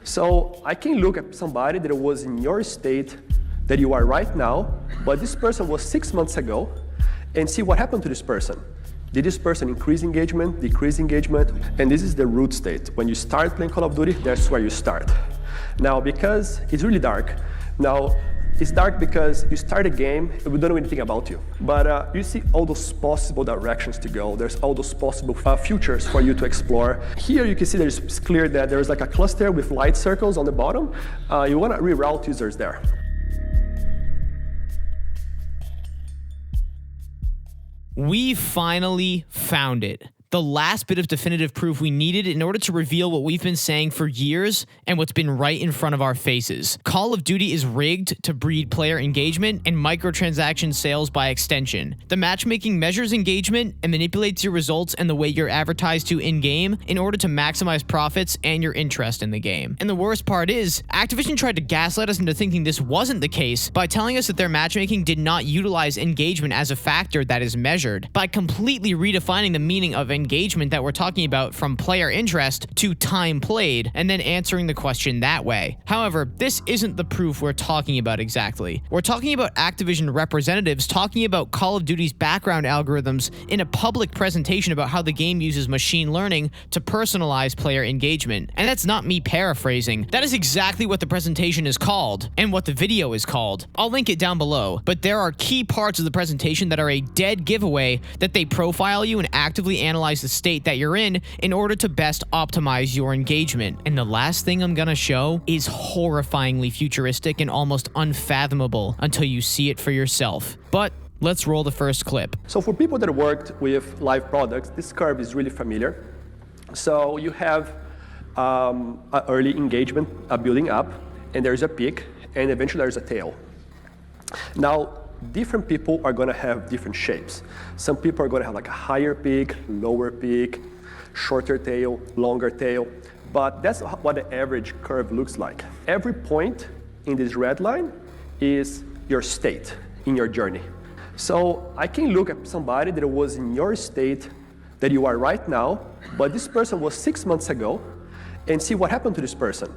So I can look at somebody that was in your state that you are right now, but this person was 6 months ago, and see what happened to this person. Did this person increase engagement, decrease engagement? And this is the root state. When you start playing Call of Duty, that's where you start. Now, because it's really dark, now it's dark because you start a game and we don't know anything about you. But you see all those possible directions to go. There's all those possible futures for you to explore. Here you can see that it's clear that there's like a cluster with light circles on the bottom. You want to reroute users there. We finally found it. The last bit of definitive proof we needed in order to reveal what we've been saying for years and what's been right in front of our faces. Call of Duty is rigged to breed player engagement and microtransaction sales by extension. The matchmaking measures engagement and manipulates your results and the way you're advertised to in-game in order to maximize profits and your interest in the game. And the worst part is, Activision tried to gaslight us into thinking this wasn't the case by telling us that their matchmaking did not utilize engagement as a factor that is measured, by completely redefining the meaning of engagement that we're talking about from player interest to time played, and then answering the question that way. However, this isn't the proof we're talking about exactly. We're talking about Activision representatives talking about Call of Duty's background algorithms in a public presentation about how the game uses machine learning to personalize player engagement. And that's not me paraphrasing. That is exactly what the presentation is called, and what the video is called. I'll link it down below, but there are key parts of the presentation that are a dead giveaway that they profile you and actively analyze the state that you're in order to best optimize your engagement. And the last thing I'm gonna show is horrifyingly futuristic and almost unfathomable until you see it for yourself. But let's roll the first clip. So for people that worked with live products, this curve is really familiar. So you have an early engagement building up, and there's a peak, and eventually there's a tail. Now, different people are going to have different shapes. Some people are going to have like a higher peak, lower peak, shorter tail, longer tail. But that's what the average curve looks like. Every point in this red line is your state in your journey. So I can look at somebody that was in your state that you are right now, but this person was 6 months ago, and see what happened to this person.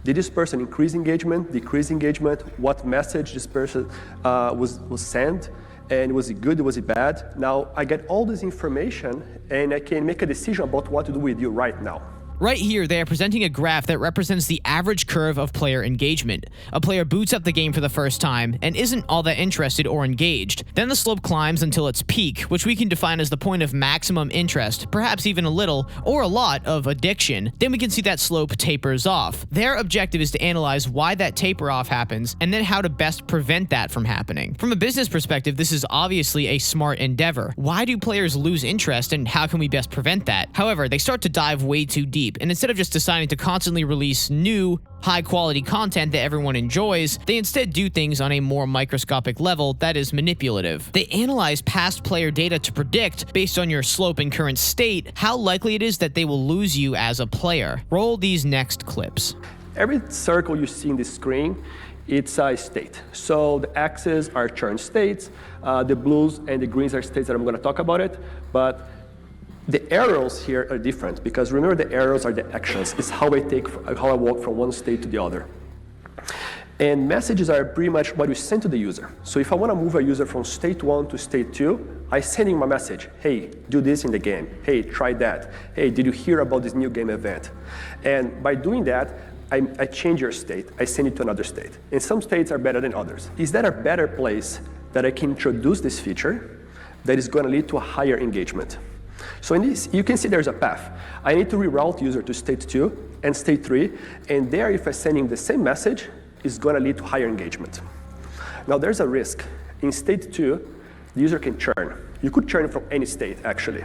Did this person increase engagement, decrease engagement? What message this person was sent? And was it good, was it bad? Now, I get all this information, and I can make a decision about what to do with you right now. Right here, they are presenting a graph that represents the average curve of player engagement. A player boots up the game for the first time and isn't all that interested or engaged. Then the slope climbs until its peak, which we can define as the point of maximum interest, perhaps even a little or a lot of addiction. Then we can see that slope tapers off. Their objective is to analyze why that taper off happens and then how to best prevent that from happening. From a business perspective, this is obviously a smart endeavor. Why do players lose interest and how can we best prevent that? However, they start to dive way too deep. And instead of just deciding to constantly release new, high-quality content that everyone enjoys, they instead do things on a more microscopic level that is manipulative. They analyze past player data to predict, based on your slope and current state, how likely it is that they will lose you as a player. Roll these next clips. Every circle you see in the screen, it's a state. So the X's are churn states, the blues and the greens are states that I'm going to talk about it, but the arrows here are different because remember the arrows are the actions. It's how I walk from one state to the other. And messages are pretty much what you send to the user. So if I want to move a user from state 1 to state 2, I send him a message. Hey, do this in the game. Hey, try that. Hey, did you hear about this new game event? And by doing that, I change your state. I send it to another state. And some states are better than others. Is that a better place that I can introduce this feature that is going to lead to a higher engagement? So in this, you can see there's a path. I need to reroute user to state 2 and state 3, and there, if I send him the same message, it's going to lead to higher engagement. Now, there's a risk. In state 2, the user can churn. You could churn from any state, actually.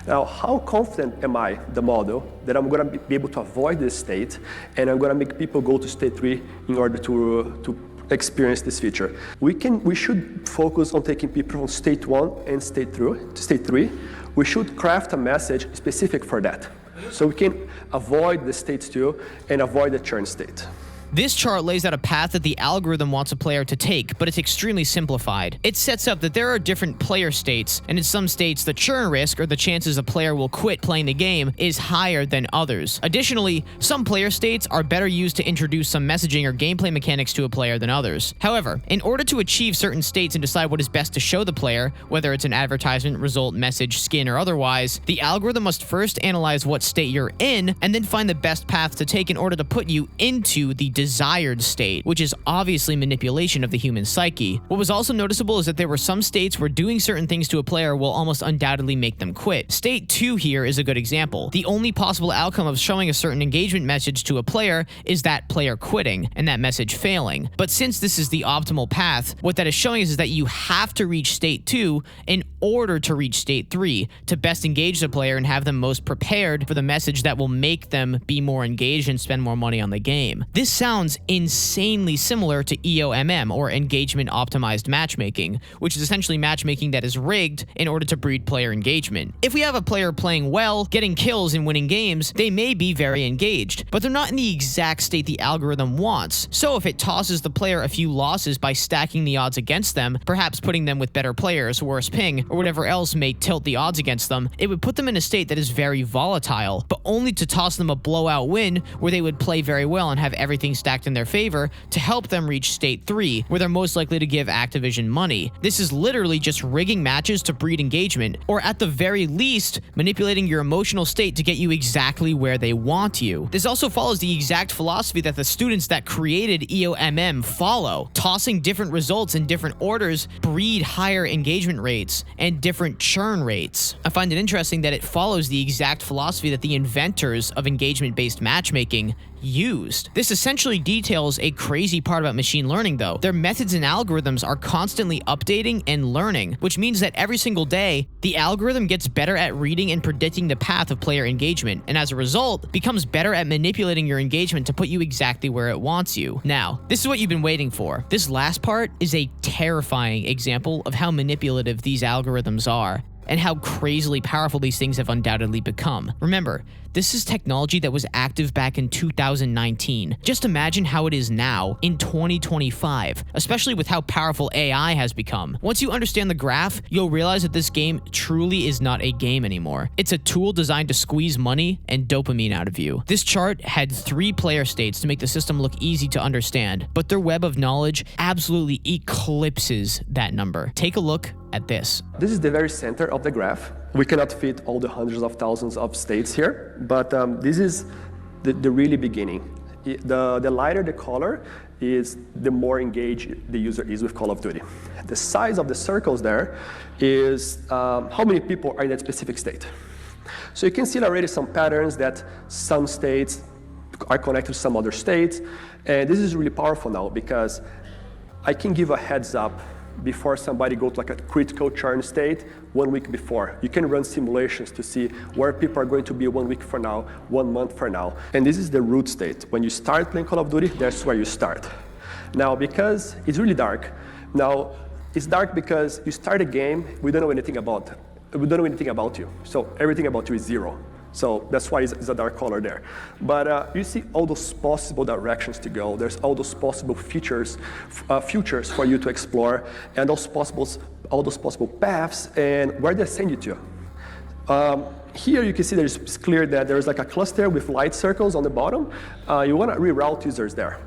Now, how confident am I, the model, that I'm going to be able to avoid this state, and I'm going to make people go to state 3 in order to experience this feature? We should focus on taking people from state 1 and state 3. We should craft a message specific for that. So we can avoid the state 2 and avoid the churn state. This chart lays out a path that the algorithm wants a player to take, but it's extremely simplified. It sets up that there are different player states, and in some states, the churn risk, or the chances a player will quit playing the game, is higher than others. Additionally, some player states are better used to introduce some messaging or gameplay mechanics to a player than others. However, in order to achieve certain states and decide what is best to show the player, whether it's an advertisement, result, message, skin, or otherwise, the algorithm must first analyze what state you're in, and then find the best path to take in order to put you into the desired state, which is obviously manipulation of the human psyche. What was also noticeable is that there were some states where doing certain things to a player will almost undoubtedly make them quit. State 2 here is a good example. The only possible outcome of showing a certain engagement message to a player is that player quitting and that message failing. But since this is the optimal path, what that is showing us is that you have to reach state 2 in order to reach state 3 to best engage the player and have them most prepared for the message that will make them be more engaged and spend more money on the game. This sounds insanely similar to EOMM, or engagement optimized matchmaking, which is essentially matchmaking that is rigged in order to breed player engagement. If we have a player playing well, getting kills and winning games, they may be very engaged, but they're not in the exact state the algorithm wants. So if it tosses the player a few losses by stacking the odds against them, perhaps putting them with better players, worse ping, or whatever else may tilt the odds against them, it would put them in a state that is very volatile, but only to toss them a blowout win where they would play very well and have everything stacked in their favor to help them reach state 3, where they're most likely to give Activision money. This is literally just rigging matches to breed engagement, or at the very least, manipulating your emotional state to get you exactly where they want you. This also follows the exact philosophy that the students that created EOMM follow. Tossing different results in different orders breed higher engagement rates and different churn rates. I find it interesting that it follows the exact philosophy that the inventors of engagement-based matchmaking used. This essentially details a crazy part about machine learning though. Their methods and algorithms are constantly updating and learning, which means that every single day, the algorithm gets better at reading and predicting the path of player engagement, and as a result, becomes better at manipulating your engagement to put you exactly where it wants you. Now, this is what you've been waiting for. This last part is a terrifying example of how manipulative these algorithms are, and how crazily powerful these things have undoubtedly become. Remember, this is technology that was active back in 2019. Just imagine how it is now in 2025, especially with how powerful AI has become. Once you understand the graph, you'll realize that this game truly is not a game anymore. It's a tool designed to squeeze money and dopamine out of you. This chart had 3 player states to make the system look easy to understand, but their web of knowledge absolutely eclipses that number. Take a look at this. This is the very center of the graph. We cannot fit all the hundreds of thousands of states here, but this is the really beginning. The lighter the color is, the more engaged the user is with Call of Duty. The size of the circles there is how many people are in that specific state. So you can see already some patterns that some states are connected to some other states, and this is really powerful now because I can give a heads up before somebody go to like a critical churn state 1 week before. You can run simulations to see where people are going to be 1 week from now, 1 month from now. And this is the root state. When you start playing Call of Duty, that's where you start. Now, because it's really dark, now it's dark because you start a game, we don't know anything about you. So everything about you is 0. So that's why it's a dark color there. But you see all those possible directions to go. There's all those possible futures for you to explore, and all those possible paths and where they send you to. Here you can see it's clear that there's like a cluster with light circles on the bottom. You want to reroute users there.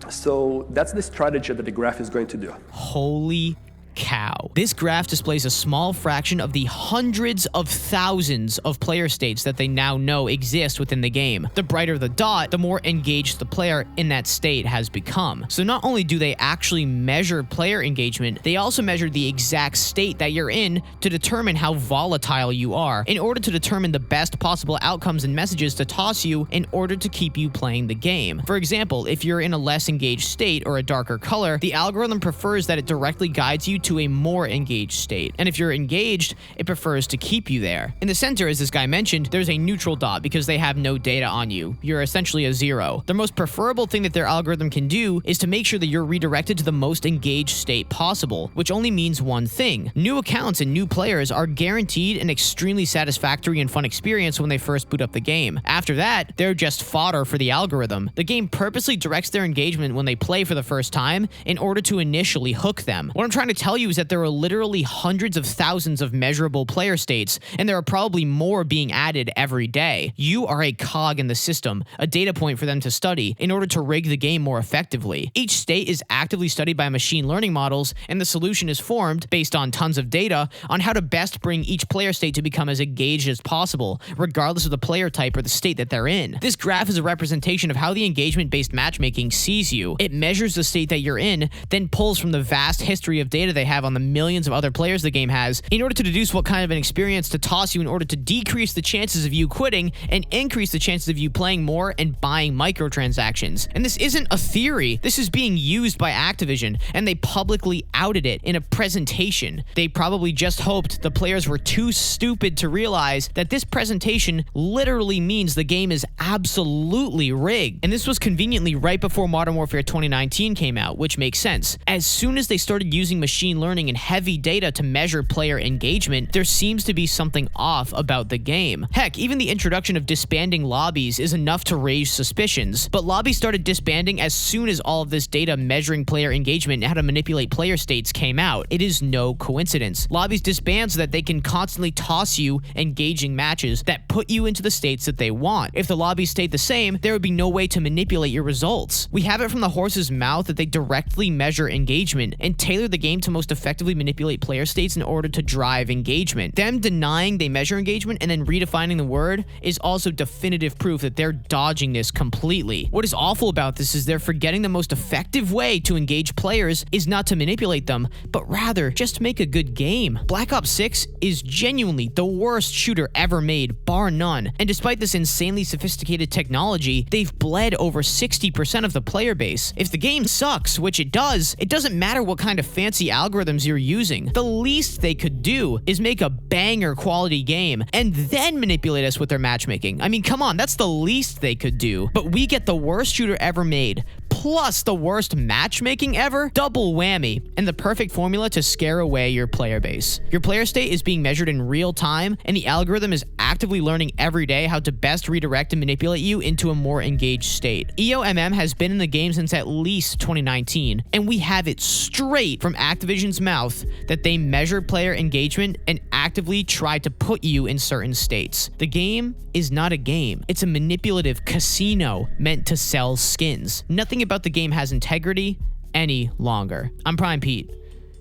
So that's the strategy that the graph is going to do. Holy cow. This graph displays a small fraction of the hundreds of thousands of player states that they now know exist within the game. The brighter the dot, the more engaged the player in that state has become. So not only do they actually measure player engagement, they also measure the exact state that you're in to determine how volatile you are, in order to determine the best possible outcomes and messages to toss you in order to keep you playing the game. For example, if you're in a less engaged state or a darker color, the algorithm prefers that it directly guides you to a more engaged state. And if you're engaged, it prefers to keep you there. In the center, as this guy mentioned, there's a neutral dot because they have no data on you. You're essentially a 0. The most preferable thing that their algorithm can do is to make sure that you're redirected to the most engaged state possible, which only means one thing. New accounts and new players are guaranteed an extremely satisfactory and fun experience when they first boot up the game. After that, they're just fodder for the algorithm. The game purposely directs their engagement when they play for the first time in order to initially hook them. What I'm trying to tell you is that there are literally hundreds of thousands of measurable player states, and there are probably more being added every day. You are a cog in the system, a data point for them to study in order to rig the game more effectively. Each state is actively studied by machine learning models, and the solution is formed, based on tons of data, on how to best bring each player state to become as engaged as possible, regardless of the player type or the state that they're in. This graph is a representation of how the engagement-based matchmaking sees you. It measures the state that you're in, then pulls from the vast history of data they have on the millions of other players the game has in order to deduce what kind of an experience to toss you in order to decrease the chances of you quitting and increase the chances of you playing more and buying microtransactions. And this isn't a theory. This is being used by Activision, and they publicly outed it in a presentation. They probably just hoped the players were too stupid to realize that this presentation literally means the game is absolutely rigged. And this was conveniently right before Modern Warfare 2019 came out, which makes sense. As soon as they started using machine learning and heavy data to measure player engagement, there seems to be something off about the game. Heck, even the introduction of disbanding lobbies is enough to raise suspicions. But lobbies started disbanding as soon as all of this data measuring player engagement and how to manipulate player states came out. It is no coincidence. Lobbies disband so that they can constantly toss you engaging matches that put you into the states that they want. If the lobbies stayed the same, there would be no way to manipulate your results. We have it from the horse's mouth that they directly measure engagement and tailor the game to most effectively manipulate player states in order to drive engagement. Them denying they measure engagement and then redefining the word is also definitive proof that they're dodging this completely. What is awful about this is they're forgetting the most effective way to engage players is not to manipulate them, but rather just make a good game. Black Ops 6 is genuinely the worst shooter ever made, bar none. And despite this insanely sophisticated technology, they've bled over 60% of the player base. If the game sucks, which it doesn't matter what kind of fancy algorithms you're using. The least they could do is make a banger quality game and then manipulate us with their matchmaking. I mean, come on, that's the least they could do. But we get the worst shooter ever made, plus the worst matchmaking ever? Double whammy, and the perfect formula to scare away your player base. Your player state is being measured in real time, and the algorithm is actively learning every day how to best redirect and manipulate you into a more engaged state. EOMM has been in the game since at least 2019, and we have it straight from Activision's mouth that they measure player engagement and actively try to put you in certain states. The game is not a game. It's a manipulative casino meant to sell skins. Nothing about the game has integrity any longer. I'm Prime Pete.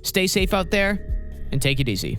Stay safe out there and take it easy.